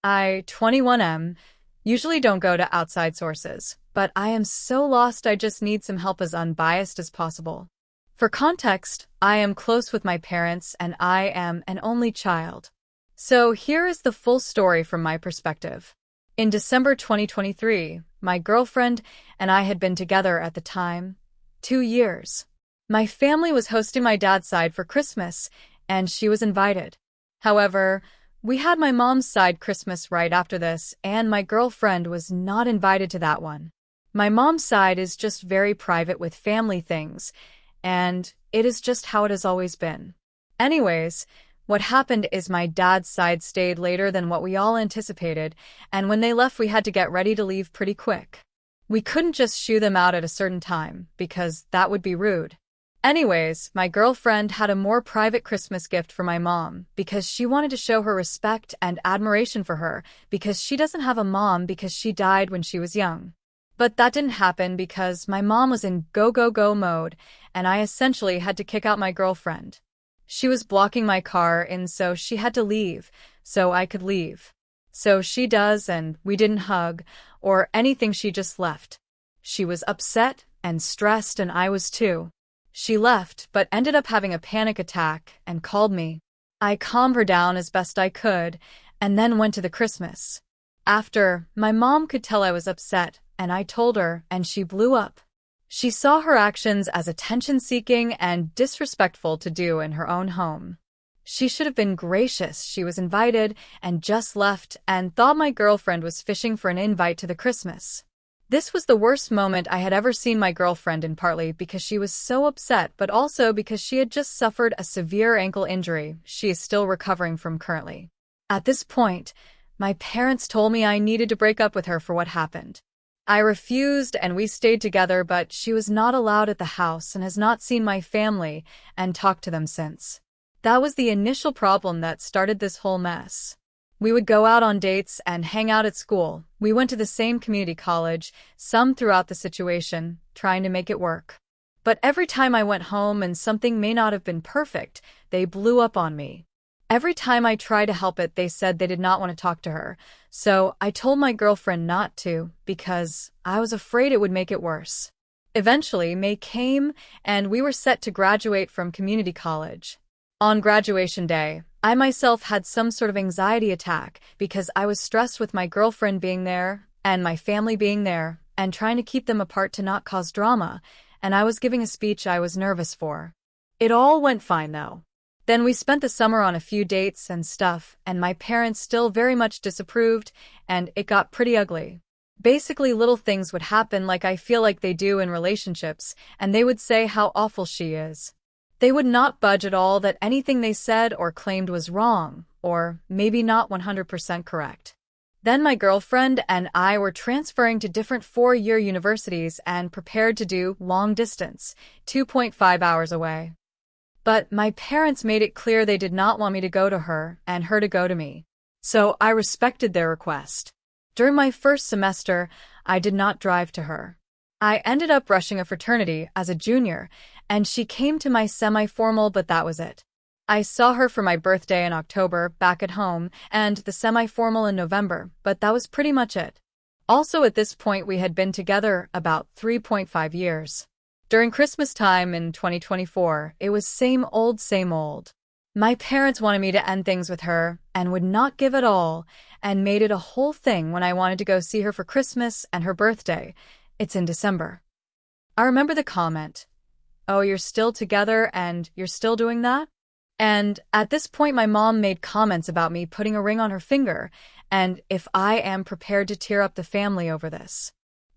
I, 21M, usually don't go to outside sources, but I am so lost I just need some help as unbiased as possible. For context, I am close with my parents and I am an only child. So here is the full story from my perspective. In December 2023, my girlfriend and I had been together at the time 2 years. My family was hosting my dad's side for Christmas, and she was invited. However, we had my mom's side Christmas right after this, and my girlfriend was not invited to that one. My mom's side is just very private with family things, and it is just how it has always been. Anyways, what happened is my dad's side stayed later than what we all anticipated, and when they left we had to get ready to leave pretty quick. We couldn't just shoo them out at a certain time, because that would be rude. Anyways, my girlfriend had a more private Christmas gift for my mom because she wanted to show her respect and admiration for her because she doesn't have a mom because she died when she was young. But that didn't happen because my mom was in go mode and I essentially had to kick out my girlfriend. She was blocking my car and so she had to leave so I could leave. So she does and we didn't hug or anything, she just left. She was upset and stressed and I was too. She left, but ended up having a panic attack and called me. I calmed her down as best I could, and then went to the Christmas. After, my mom could tell I was upset, and I told her, and she blew up. She saw her actions as attention-seeking and disrespectful to do in her own home. She should have been gracious. She was invited and just left and thought my girlfriend was fishing for an invite to the Christmas. This was the worst moment I had ever seen my girlfriend in, partly because she was so upset, but also because she had just suffered a severe ankle injury she is still recovering from currently. At this point, my parents told me I needed to break up with her for what happened. I refused and we stayed together, but she was not allowed at the house and has not seen my family and talked to them since. That was the initial problem that started this whole mess. We would go out on dates and hang out at school. We went to the same community college, some throughout the situation, trying to make it work. But every time I went home and something may not have been perfect, they blew up on me. Every time I tried to help it, they said they did not want to talk to her. So I told my girlfriend not to, because I was afraid it would make it worse. Eventually, May came, and we were set to graduate from community college. On graduation day, I myself had some sort of anxiety attack because I was stressed with my girlfriend being there and my family being there and trying to keep them apart to not cause drama, and I was giving a speech I was nervous for. It all went fine though. Then we spent the summer on a few dates and stuff, and my parents still very much disapproved, and it got pretty ugly. Basically, little things would happen like I feel like they do in relationships, and they would say how awful she is. They would not budge at all that anything they said or claimed was wrong, or maybe not 100% correct. Then my girlfriend and I were transferring to different 4-year universities and prepared to do long distance, 2.5 hours away. But my parents made it clear they did not want me to go to her and her to go to me. So I respected their request. During my first semester, I did not drive to her. I ended up rushing a fraternity as a junior, and she came to my semi-formal, but that was it. I saw her for my birthday in October back at home and the semi-formal in November, but that was pretty much it. Also at this point we had been together about 3.5 years. During Christmas time in 2024, it was same old same old. My parents wanted me to end things with her and would not give at all and made it a whole thing when I wanted to go see her for Christmas and her birthday. It's in December. I remember the comment, "Oh, you're still together and you're still doing that?" And at this point my mom made comments about me putting a ring on her finger and if I am prepared to tear up the family over this.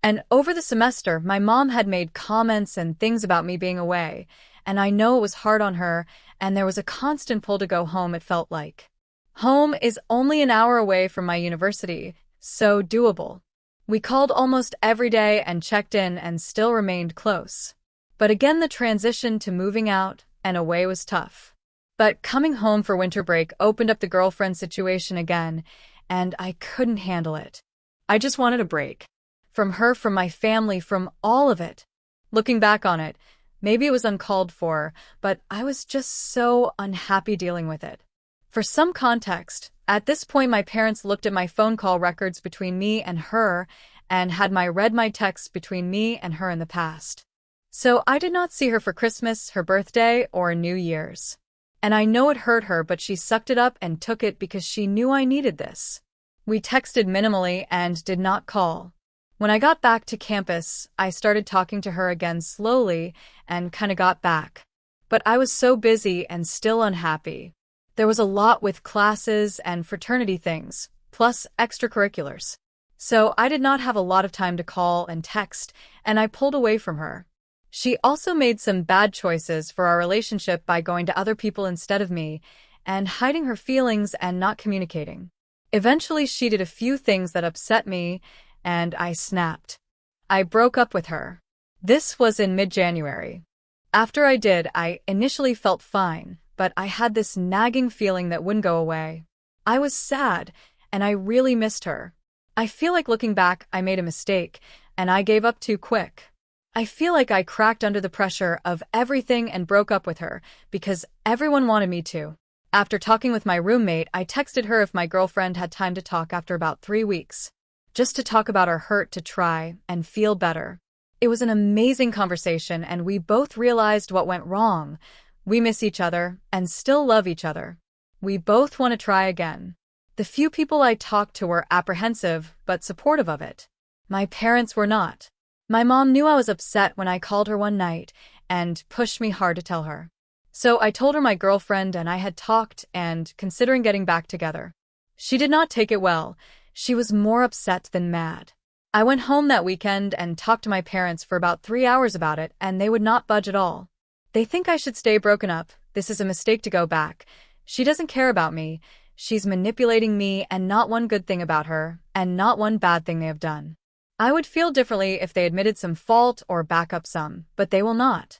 And over the semester, my mom had made comments and things about me being away, and I know it was hard on her, and there was a constant pull to go home, it felt like. Home is only an hour away from my university, so doable. We called almost every day and checked in and still remained close. But again, the transition to moving out and away was tough. But coming home for winter break opened up the girlfriend situation again, and I couldn't handle it. I just wanted a break. From her, from my family, from all of it. Looking back on it, maybe it was uncalled for, but I was just so unhappy dealing with it. For some context, At this point, my parents looked at my phone call records between me and her and had read my texts between me and her in the past. So I did not see her for Christmas, her birthday, or New Year's. And I know it hurt her, but she sucked it up and took it because she knew I needed this. We texted minimally and did not call. When I got back to campus, I started talking to her again slowly and kinda got back. But I was so busy and still unhappy. There was a lot with classes and fraternity things, plus extracurriculars. So I did not have a lot of time to call and text, and I pulled away from her. She also made some bad choices for our relationship by going to other people instead of me, and hiding her feelings and not communicating. Eventually, she did a few things that upset me, and I snapped. I broke up with her. This was in mid-January. After I did, I initially felt fine, but I had this nagging feeling that wouldn't go away. I was sad, and I really missed her. I feel like looking back, I made a mistake, and I gave up too quick. I feel like I cracked under the pressure of everything and broke up with her because everyone wanted me to. After talking with my roommate, I texted her if my girlfriend had time to talk after about 3 weeks. Just to talk about our hurt, to try and feel better. It was an amazing conversation, and we both realized what went wrong. We miss each other and still love each other. We both want to try again. The few people I talked to were apprehensive but supportive of it. My parents were not. My mom knew I was upset when I called her one night and pushed me hard to tell her. So I told her my girlfriend and I had talked and considering getting back together. She did not take it well. She was more upset than mad. I went home that weekend and talked to my parents for about 3 hours about it, and they would not budge at all. They think I should stay broken up. This is a mistake to go back. She doesn't care about me. She's manipulating me, and not one good thing about her, and not one bad thing they have done. I would feel differently if they admitted some fault or back up some, but they will not.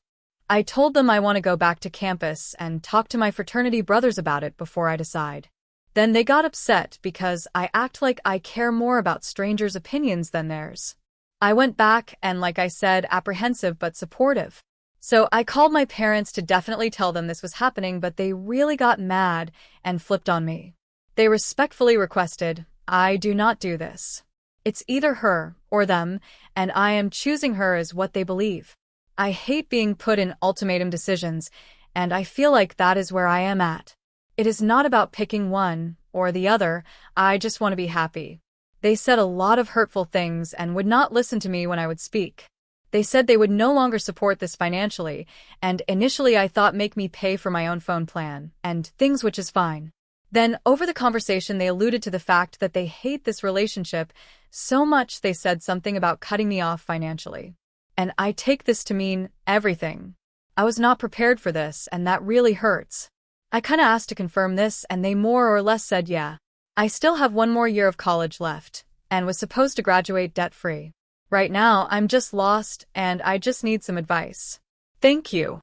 I told them I want to go back to campus and talk to my fraternity brothers about it before I decide. Then they got upset because I act like I care more about strangers' opinions than theirs. I went back and, like I said, apprehensive but supportive. So I called my parents to definitely tell them this was happening, but they really got mad and flipped on me. They respectfully requested, I do not do this. It's either her or them, and I am choosing her as what they believe. I hate being put in ultimatum decisions, and I feel like that is where I am at. It is not about picking one or the other, I just want to be happy. They said a lot of hurtful things and would not listen to me when I would speak. They said they would no longer support this financially, and initially I thought make me pay for my own phone plan, and things, which is fine. Then, over the conversation, they alluded to the fact that they hate this relationship so much they said something about cutting me off financially. And I take this to mean everything. I was not prepared for this, and that really hurts. I kinda asked to confirm this, and they more or less said yeah. I still have 1 more year of college left, and was supposed to graduate debt-free. Right now, I'm just lost, and I just need some advice. Thank you.